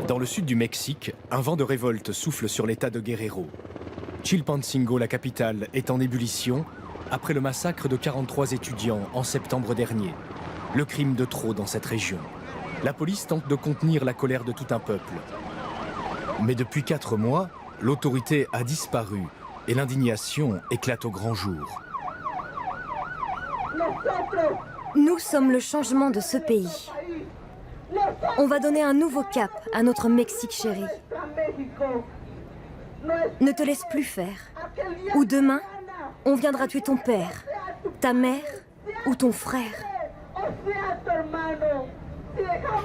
Dans le sud du Mexique, un vent de révolte souffle sur l'état de Guerrero. Chilpancingo, la capitale, est en ébullition après le massacre de 43 étudiants en septembre dernier. Le crime de trop dans cette région. La police tente de contenir la colère de tout un peuple. Mais depuis 4 mois, l'autorité a disparu et l'indignation éclate au grand jour. Nous sommes le changement de ce pays. On va donner un nouveau cap à notre Mexique chéri. Ne te laisse plus faire. Ou demain, on viendra tuer ton père, ta mère ou ton frère.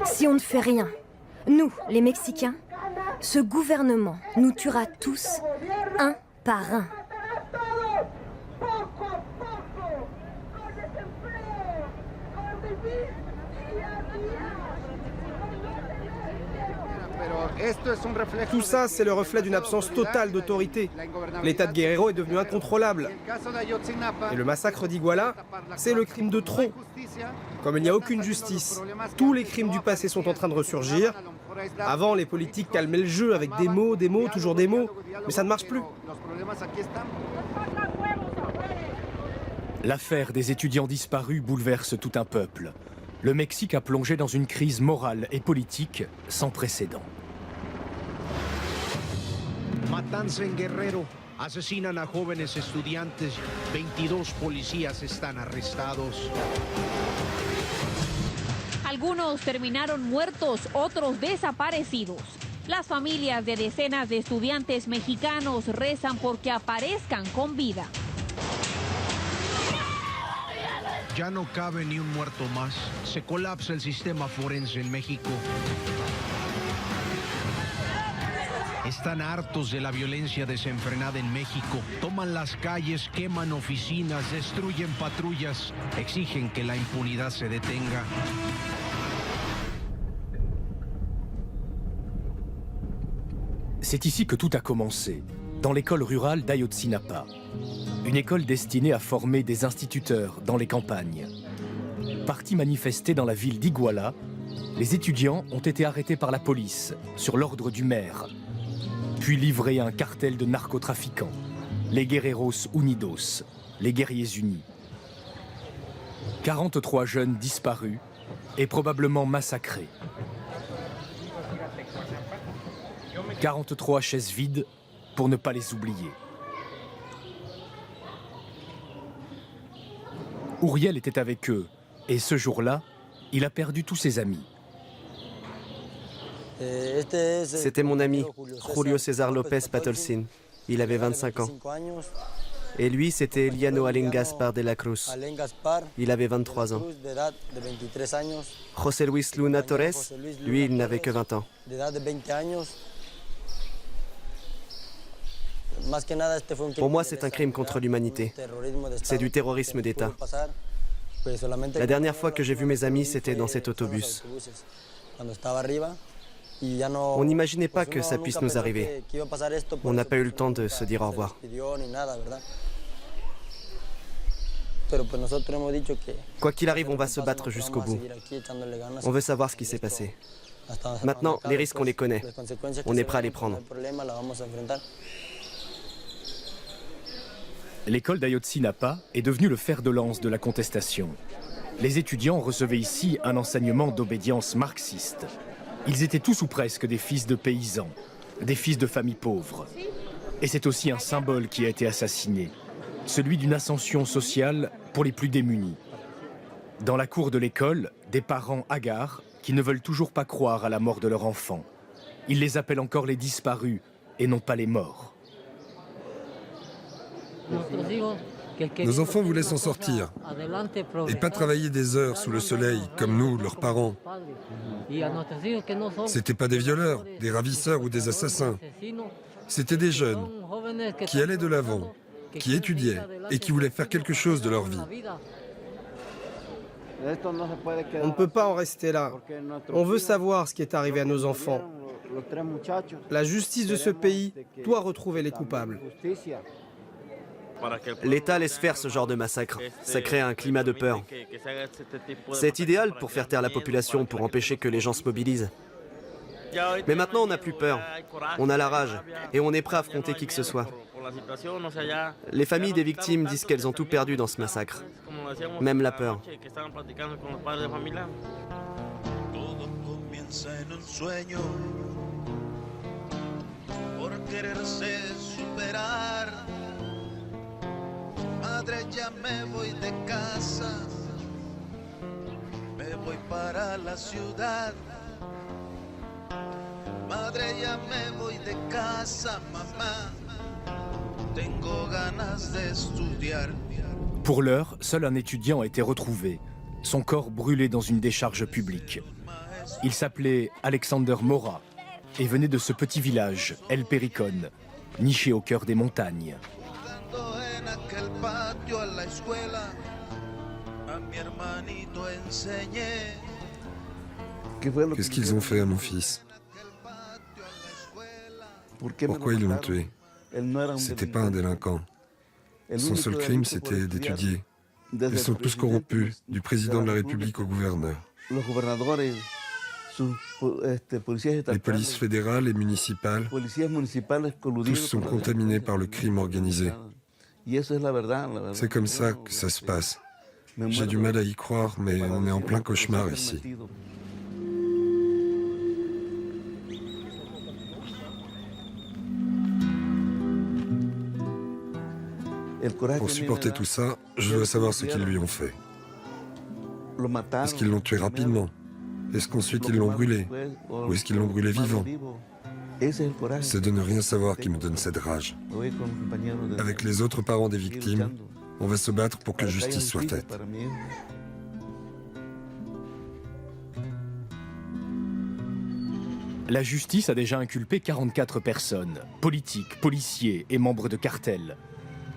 Si on ne fait rien, nous, les Mexicains, ce gouvernement nous tuera tous, un par un. Tout ça, c'est le reflet d'une absence totale d'autorité. L'état de Guerrero est devenu incontrôlable. Et le massacre d'Iguala, c'est le crime de trop. Comme il n'y a aucune justice, tous les crimes du passé sont en train de ressurgir. Avant, les politiques calmaient le jeu avec des mots, toujours des mots. Mais ça ne marche plus. L'affaire des étudiants disparus bouleverse tout un peuple. Le Mexique a plongé dans une crise morale et politique sans précédent. Matanza en Guerrero. Asesinan a jóvenes estudiantes. 22 policías están arrestados. Algunos terminaron muertos, otros desaparecidos. Las familias de decenas de estudiantes mexicanos rezan porque aparezcan con vida. Ya no cabe ni un muerto más. Se colapsa el sistema forense en México. Están hartos de la violencia desenfrenada en México. Toman las calles, queman oficinas, destruyen patrullas. Exigen que la impunidad se detenga. C'est ici que tout a commencé, dans l'école rurale d'Ayotzinapa. Une école destinée à former des instituteurs dans les campagnes. Partis manifester dans la ville d'Iguala, les étudiants ont été arrêtés par la police, sur l'ordre du maire, puis livrés à un cartel de narcotrafiquants, les Guerreros Unidos, les guerriers unis. 43 jeunes disparus et probablement massacrés. 43 chaises vides pour ne pas les oublier. Uriel était avec eux, et ce jour-là, il a perdu tous ses amis. C'était mon ami, Julio César López Patolcin. Il avait 25 ans. Et lui, c'était Eliano Alén Gaspar de la Cruz. Il avait 23 ans. José Luis Luna Torres, lui, il n'avait que 20 ans. Pour moi, c'est un crime contre l'humanité. C'est du terrorisme d'État. La dernière fois que j'ai vu mes amis, c'était dans cet autobus. On n'imaginait pas que ça puisse nous arriver. On n'a pas eu le temps de se dire au revoir. Quoi qu'il arrive, on va se battre jusqu'au bout. On veut savoir ce qui s'est passé. Maintenant, les risques, on les connaît. On est prêt à les prendre. L'école d'Ayotzinapa est devenue le fer de lance de la contestation. Les étudiants recevaient ici un enseignement d'obédience marxiste. Ils étaient tous ou presque des fils de paysans, des fils de familles pauvres. Et c'est aussi un symbole qui a été assassiné, celui d'une ascension sociale pour les plus démunis. Dans la cour de l'école, des parents hagards qui ne veulent toujours pas croire à la mort de leur enfant. Ils les appellent encore les disparus et non pas les morts. Nos enfants voulaient s'en sortir et pas travailler des heures sous le soleil comme nous, leurs parents. C'était pas des violeurs, des ravisseurs ou des assassins. C'était des jeunes qui allaient de l'avant, qui étudiaient et qui voulaient faire quelque chose de leur vie. On ne peut pas en rester là. On veut savoir ce qui est arrivé à nos enfants. La justice de ce pays doit retrouver les coupables. L'État laisse faire ce genre de massacre. Ça crée un climat de peur. C'est idéal pour faire taire la population, pour empêcher que les gens se mobilisent. Mais maintenant, on n'a plus peur. On a la rage et on est prêt à affronter qui que ce soit. Les familles des victimes disent qu'elles ont tout perdu dans ce massacre, même la peur. Todo comienza en un sueño por quererse superar. Madre, ya me voy de casa, me voy para la ciudad. Madre, ya me voy de casa, mamá, tengo ganas de estudiar. Pour l'heure, seul un étudiant a été retrouvé, son corps brûlé dans une décharge publique. Il s'appelait Alexander Mora et venait de ce petit village, El Pericón, niché au cœur des montagnes. Qu'est-ce qu'ils ont fait à mon fils? Pourquoi ils l'ont tué? C'était pas un délinquant. Son seul crime, c'était d'étudier. Ils sont tous corrompus, du président de la République au gouverneur. Les polices fédérales et municipales, tous sont contaminés par le crime organisé. C'est comme ça que ça se passe. J'ai du mal à y croire, mais on est en plein cauchemar ici. Pour supporter tout ça, je dois savoir ce qu'ils lui ont fait. Est-ce qu'ils l'ont tué rapidement? Est-ce qu'ensuite ils l'ont brûlé? Ou est-ce qu'ils l'ont brûlé vivant? C'est de ne rien savoir qui me donne cette rage. Avec les autres parents des victimes, on va se battre pour que justice soit faite. La justice a déjà inculpé 44 personnes, politiques, policiers et membres de cartels.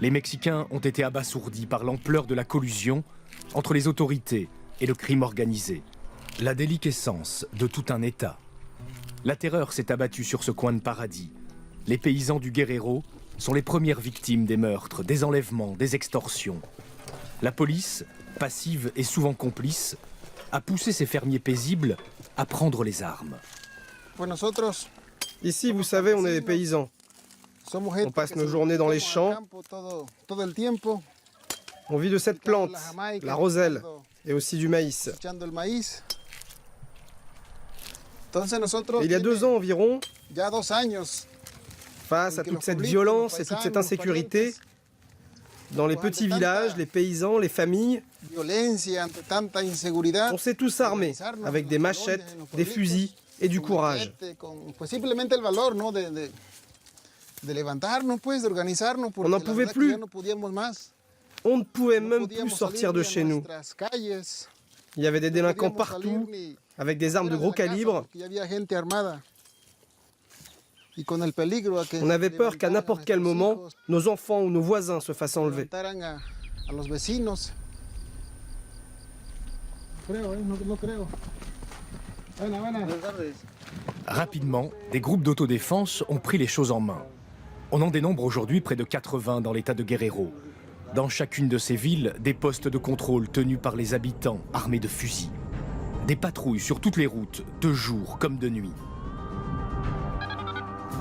Les Mexicains ont été abasourdis par l'ampleur de la collusion entre les autorités et le crime organisé. La déliquescence de tout un État. La terreur s'est abattue sur ce coin de paradis. Les paysans du Guerrero sont les premières victimes des meurtres, des enlèvements, des extorsions. La police, passive et souvent complice, a poussé ces fermiers paisibles à prendre les armes. Ici, vous savez, on est des paysans. On passe nos journées dans les champs. On vit de cette plante, la roselle, et aussi du maïs. Et il y a 2 ans environ, face à toute cette violence et toute cette insécurité, dans les petits villages, les paysans, les familles, on s'est tous armés avec des machettes, des fusils et du courage. On n'en pouvait plus. On ne pouvait même plus sortir de chez nous. Il y avait des délinquants partout, avec des armes de gros calibre. On avait peur qu'à n'importe quel moment, nos enfants ou nos voisins se fassent enlever. Rapidement, des groupes d'autodéfense ont pris les choses en main. On en dénombre aujourd'hui près de 80 dans l'état de Guerrero. Dans chacune de ces villes, des postes de contrôle tenus par les habitants armés de fusils. Des patrouilles sur toutes les routes, de jour comme de nuit.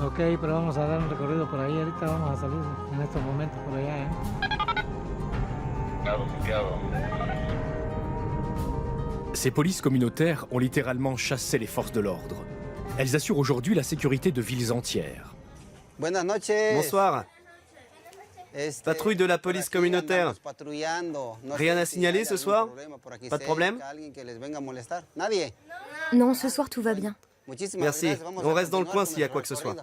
Ok, pero vamos a dar un recorrido por ahí. Ahorita vamos a salir en estos momentos por allá, Ces polices communautaires ont littéralement chassé les forces de l'ordre. Elles assurent aujourd'hui la sécurité de villes entières. Bonsoir. Patrouille de la police communautaire. Rien à signaler ce soir? Pas de problème? Non, ce soir tout va bien. Merci. On reste dans le coin s'il y a quoi que ce soit.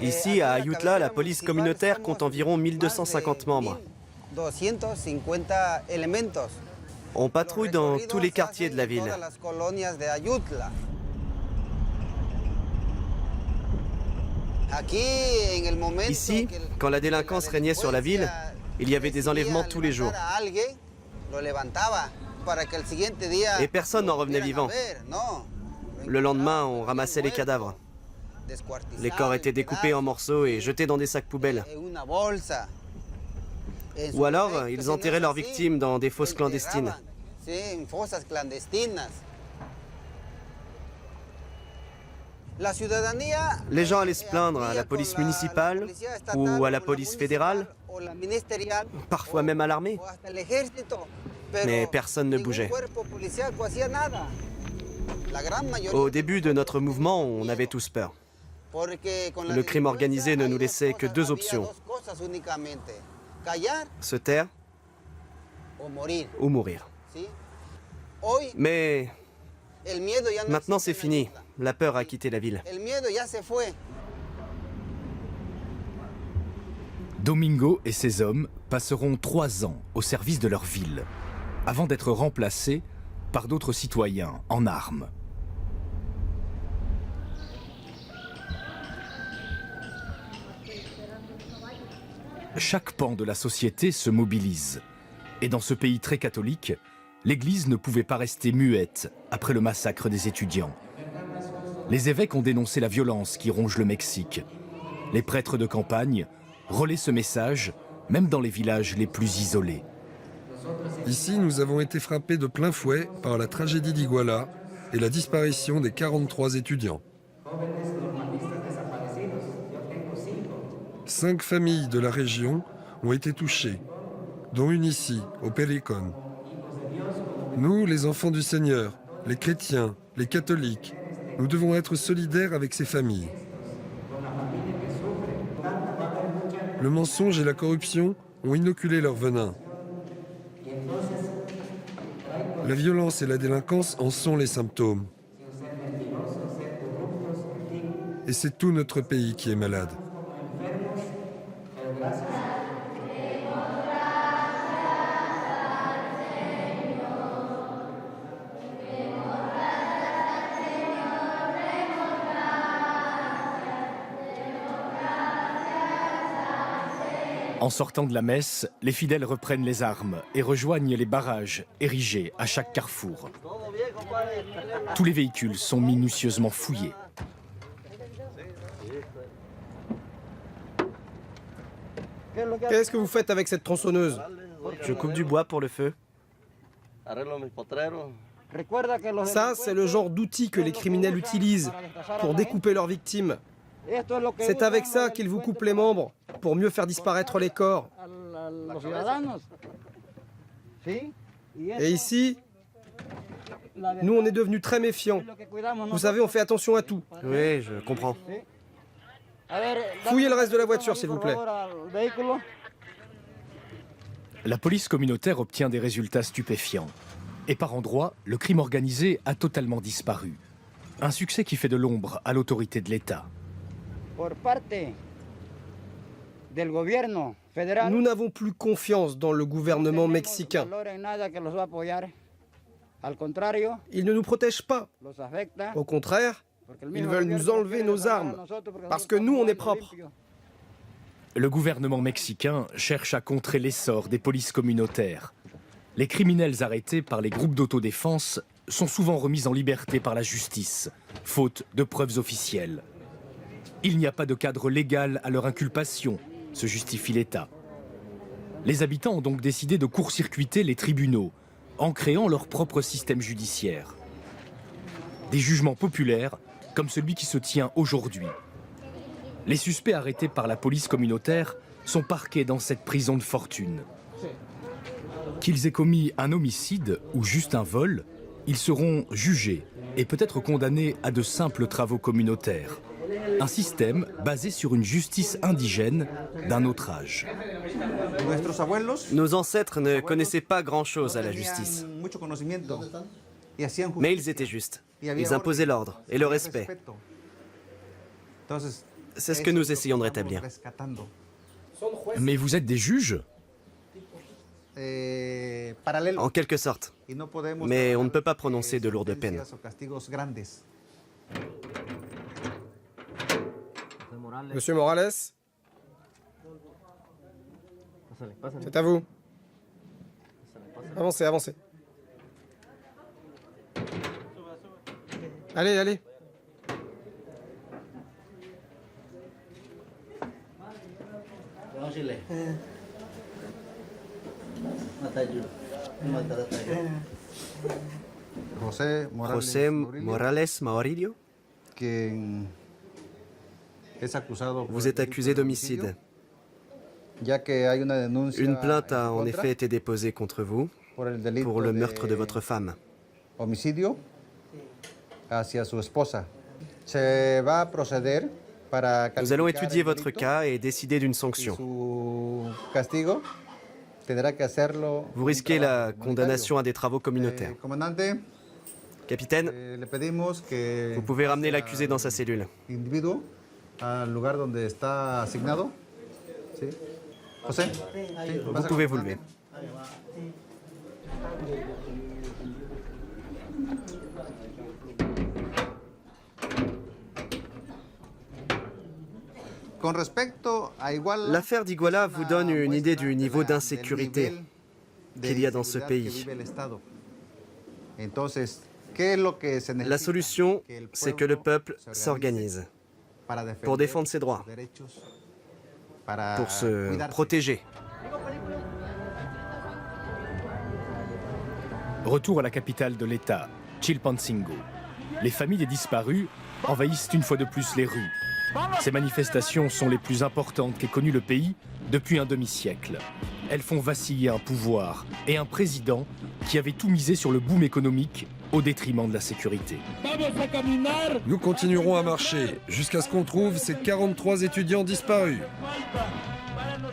Ici, à Ayutla, la police communautaire compte environ 1250 membres. On patrouille dans tous les quartiers de la ville. Ici, quand la délinquance régnait sur la ville, il y avait des enlèvements tous les jours. Et personne n'en revenait vivant. Le lendemain, on ramassait les cadavres. Les corps étaient découpés en morceaux et jetés dans des sacs poubelles. Ou alors, ils enterraient leurs victimes dans des fosses clandestines. Les gens allaient se plaindre à la police municipale ou à la police fédérale, parfois même à l'armée. Mais personne ne bougeait. Au début de notre mouvement, on avait tous peur. Le crime organisé ne nous laissait que deux options. Se taire ou mourir. Mais maintenant c'est fini. La peur a quitté la ville. Domingo et ses hommes passeront 3 ans au service de leur ville, avant d'être remplacés par d'autres citoyens en armes. Chaque pan de la société se mobilise. Et dans ce pays très catholique, l'Église ne pouvait pas rester muette après le massacre des étudiants. Les évêques ont dénoncé la violence qui ronge le Mexique. Les prêtres de campagne relaient ce message, même dans les villages les plus isolés. Ici, nous avons été frappés de plein fouet par la tragédie d'Iguala et la disparition des 43 étudiants. 5 familles de la région ont été touchées, dont une ici, au Péricón. Nous, les enfants du Seigneur, les chrétiens, les catholiques, nous devons être solidaires avec ces familles. Le mensonge et la corruption ont inoculé leur venin. La violence et la délinquance en sont les symptômes. Et c'est tout notre pays qui est malade. En sortant de la messe, les fidèles reprennent les armes et rejoignent les barrages érigés à chaque carrefour. Tous les véhicules sont minutieusement fouillés. Qu'est-ce que vous faites avec cette tronçonneuse? Je coupe du bois pour le feu. Ça, c'est le genre d'outil que les criminels utilisent pour découper leurs victimes. C'est avec ça qu'ils vous coupent les membres pour mieux faire disparaître les corps. Et ici, nous, on est devenus très méfiants. Vous savez, on fait attention à tout. Oui, je comprends. Fouillez le reste de la voiture, s'il vous plaît. La police communautaire obtient des résultats stupéfiants. Et par endroits, le crime organisé a totalement disparu. Un succès qui fait de l'ombre à l'autorité de l'État. Nous n'avons plus confiance dans le gouvernement mexicain. Ils ne nous protègent pas. Au contraire, ils veulent nous enlever nos armes, parce que nous, on est propres. Le gouvernement mexicain cherche à contrer l'essor des polices communautaires. Les criminels arrêtés par les groupes d'autodéfense sont souvent remis en liberté par la justice, faute de preuves officielles. Il n'y a pas de cadre légal à leur inculpation, se justifie l'État. Les habitants ont donc décidé de court-circuiter les tribunaux, en créant leur propre système judiciaire. Des jugements populaires, comme celui qui se tient aujourd'hui. Les suspects arrêtés par la police communautaire sont parqués dans cette prison de fortune. Qu'ils aient commis un homicide ou juste un vol, ils seront jugés et peut-être condamnés à de simples travaux communautaires. Un système basé sur une justice indigène d'un autre âge. Nos ancêtres ne connaissaient pas grand-chose à la justice. Mais ils étaient justes. Ils imposaient l'ordre et le respect. C'est ce que nous essayons de rétablir. Mais vous êtes des juges ? En quelque sorte. Mais on ne peut pas prononcer de lourdes peines. Monsieur Morales, c'est à vous. Avancez, avancez. Allez, allez. José Morales Mauricio, vous êtes accusé d'homicide. Une plainte a en effet été déposée contre vous pour le meurtre de votre femme. Nous allons étudier votre cas et décider d'une sanction. Vous risquez la condamnation à des travaux communautaires. Capitaine, vous pouvez ramener l'accusé dans sa cellule. Vous pouvez vous lever. L'affaire d'Iguala vous donne une idée du niveau d'insécurité qu'il y a dans ce pays. La solution, c'est que le peuple s'organise pour défendre ses droits, pour se protéger. Retour à la capitale de l'État, Chilpancingo. Les familles des disparus envahissent une fois de plus les rues. Ces manifestations sont les plus importantes qu'ait connu le pays depuis un demi-siècle. Elles font vaciller un pouvoir et un président qui avait tout misé sur le boom économique au détriment de la sécurité. Nous continuerons à marcher jusqu'à ce qu'on trouve ces 43 étudiants disparus.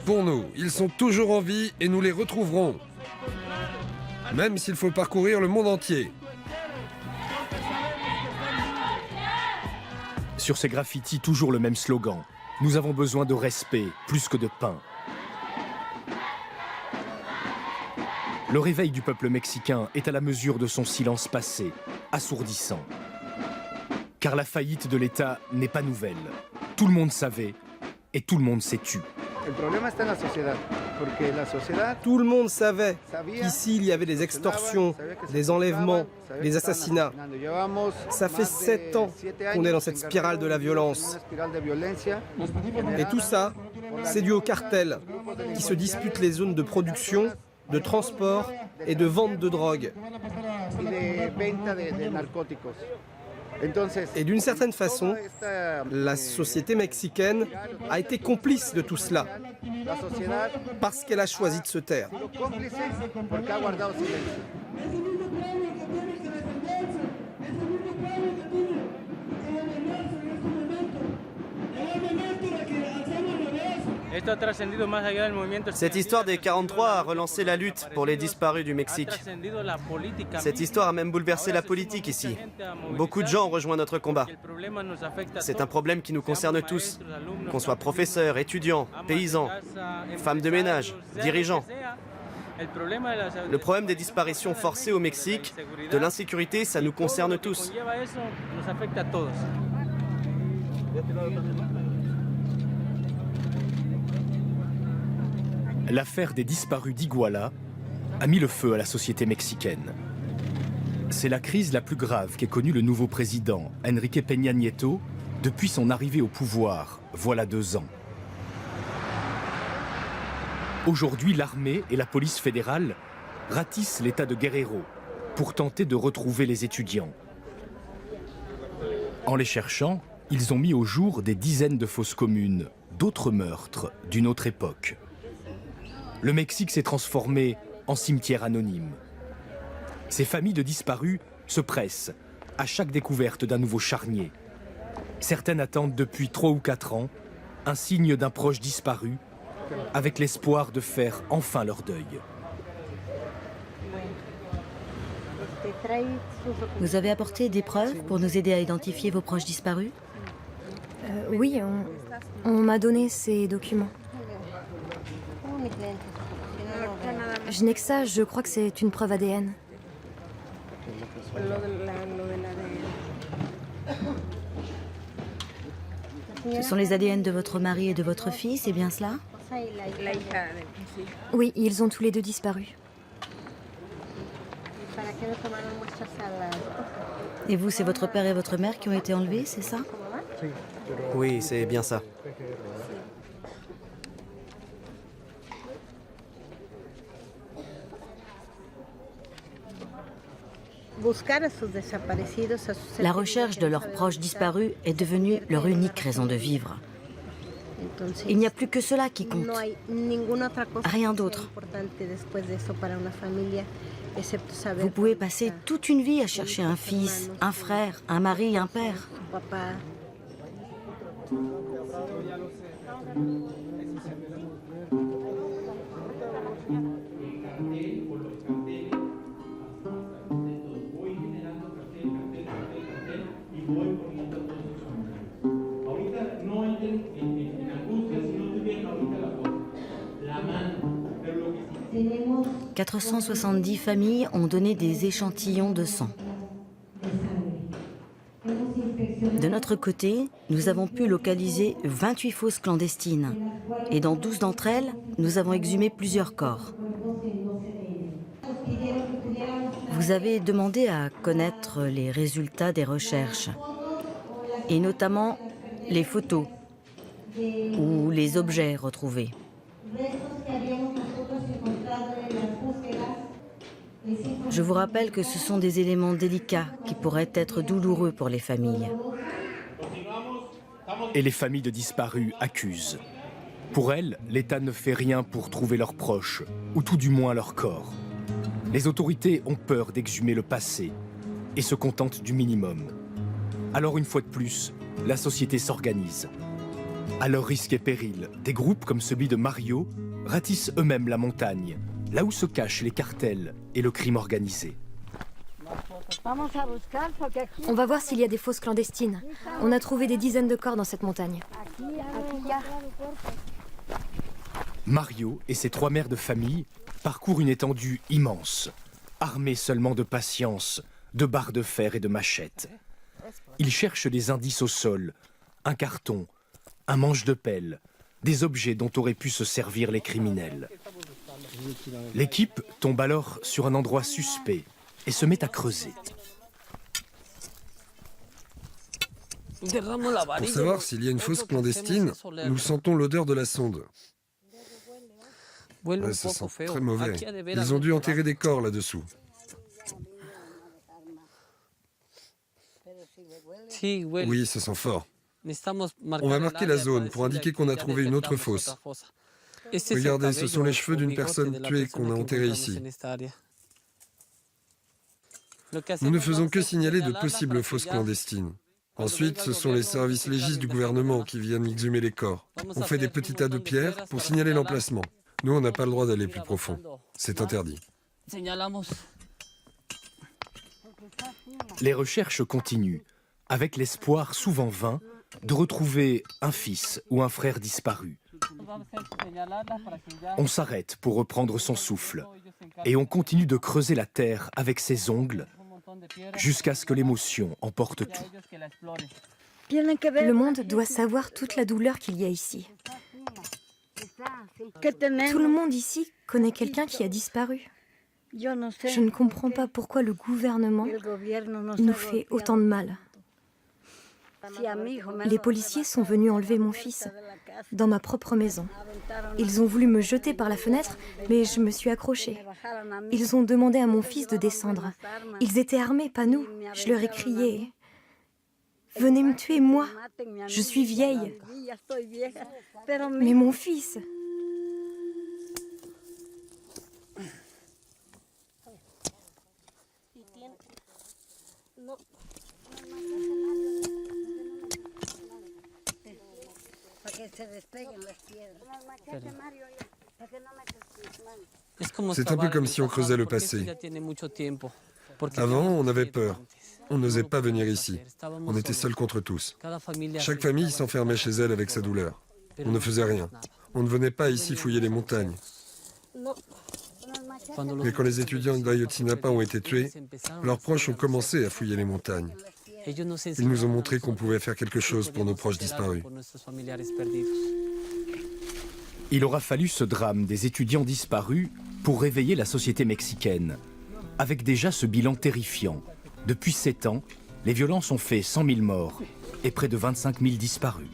Pour nous, ils sont toujours en vie et nous les retrouverons. Même s'il faut parcourir le monde entier. Sur ces graffitis, toujours le même slogan. Nous avons besoin de respect plus que de pain. Le réveil du peuple mexicain est à la mesure de son silence passé, assourdissant. Car la faillite de l'État n'est pas nouvelle. Tout le monde savait et tout le monde s'est tu. Tout le monde savait qu'ici il y avait des extorsions, des enlèvements, des assassinats. Ça fait 7 ans qu'on est dans cette spirale de la violence. Et tout ça, c'est dû aux cartels qui se disputent les zones de production, de transport et de vente de drogue. Et d'une certaine façon, la société mexicaine a été complice de tout cela, parce qu'elle a choisi de se taire. Cette histoire des 43 a relancé la lutte pour les disparus du Mexique. Cette histoire a même bouleversé la politique ici. Beaucoup de gens ont rejoint notre combat. C'est un problème qui nous concerne tous, qu'on soit professeurs, étudiants, paysans, femmes de ménage, dirigeants. Le problème des disparitions forcées au Mexique, de l'insécurité, ça nous concerne tous. L'affaire des disparus d'Iguala a mis le feu à la société mexicaine. C'est la crise la plus grave qu'ait connue le nouveau président, Enrique Peña Nieto, depuis son arrivée au pouvoir, voilà 2 ans. Aujourd'hui, l'armée et la police fédérale ratissent l'État de Guerrero pour tenter de retrouver les étudiants. En les cherchant, ils ont mis au jour des dizaines de fausses communes, d'autres meurtres d'une autre époque. Le Mexique s'est transformé en cimetière anonyme. Ces familles de disparus se pressent à chaque découverte d'un nouveau charnier. Certaines attendent depuis 3 ou 4 ans un signe d'un proche disparu, avec l'espoir de faire enfin leur deuil. Vous avez apporté des preuves pour nous aider à identifier vos proches disparus? Oui, on m'a donné ces documents. Je n'ai que ça, je crois que c'est une preuve ADN. Ce sont les ADN de votre mari et de votre fille, c'est bien cela? Oui, ils ont tous les deux disparu. Et vous, c'est votre père et votre mère qui ont été enlevés, c'est ça? Oui, c'est bien ça. La recherche de leurs proches disparus est devenue leur unique raison de vivre. Il n'y a plus que cela qui compte. Rien d'autre. Vous pouvez passer toute une vie à chercher un fils, un frère, un mari, un père. « 470 familles ont donné des échantillons de sang. De notre côté, nous avons pu localiser 28 fosses clandestines. Et dans 12 d'entre elles, nous avons exhumé plusieurs corps. Vous avez demandé à connaître les résultats des recherches. Et notamment les photos ou les objets retrouvés. Je vous rappelle que ce sont des éléments délicats qui pourraient être douloureux pour les familles. Et les familles de disparus accusent. Pour elles, l'État ne fait rien pour trouver leurs proches, ou tout du moins leurs corps. Les autorités ont peur d'exhumer le passé et se contentent du minimum. Alors une fois de plus, la société s'organise. À leur risque et péril, des groupes comme celui de Mario ratissent eux-mêmes la montagne, là où se cachent les cartels et le crime organisé. On va voir s'il y a des fosses clandestines. On a trouvé des dizaines de corps dans cette montagne. Mario et ses 3 mères de famille parcourent une étendue immense, armés seulement de patience, de barres de fer et de machettes. Ils cherchent des indices au sol, un carton, un manche de pelle, des objets dont auraient pu se servir les criminels. L'équipe tombe alors sur un endroit suspect et se met à creuser. Pour savoir s'il y a une fosse clandestine, nous sentons l'odeur de la sonde. Ouais, ça sent très mauvais. Ils ont dû enterrer des corps là-dessous. Oui, ça sent fort. On va marquer la zone pour indiquer qu'on a trouvé une autre fosse. Regardez, ce sont les cheveux d'une personne tuée qu'on a enterrée ici. Nous ne faisons que signaler de possibles fosses clandestines. Ensuite, ce sont les services légistes du gouvernement qui viennent exhumer les corps. On fait des petits tas de pierres pour signaler l'emplacement. Nous, on n'a pas le droit d'aller plus profond. C'est interdit. Les recherches continuent, avec l'espoir souvent vain de retrouver un fils ou un frère disparu. On s'arrête pour reprendre son souffle et on continue de creuser la terre avec ses ongles jusqu'à ce que l'émotion emporte tout. Le monde doit savoir toute la douleur qu'il y a ici. Tout le monde ici connaît quelqu'un qui a disparu. Je ne comprends pas pourquoi le gouvernement nous fait autant de mal. Les policiers sont venus enlever mon fils dans ma propre maison. Ils ont voulu me jeter par la fenêtre, mais je me suis accrochée. Ils ont demandé à mon fils de descendre. Ils étaient armés, pas nous. Je leur ai crié « Venez me tuer, moi. Je suis vieille. Mais mon fils !» C'est un peu comme si on creusait le passé. Avant, on avait peur. On n'osait pas venir ici. On était seuls contre tous. Chaque famille s'enfermait chez elle avec sa douleur. On ne faisait rien. On ne venait pas ici fouiller les montagnes. Mais quand les étudiants d'Ayotzinapa ont été tués, leurs proches ont commencé à fouiller les montagnes. Ils nous ont montré qu'on pouvait faire quelque chose pour nos proches disparus. Il aura fallu ce drame des étudiants disparus pour réveiller la société mexicaine. Avec déjà ce bilan terrifiant. Depuis 7 ans, les violences ont fait 100 000 morts et près de 25 000 disparus.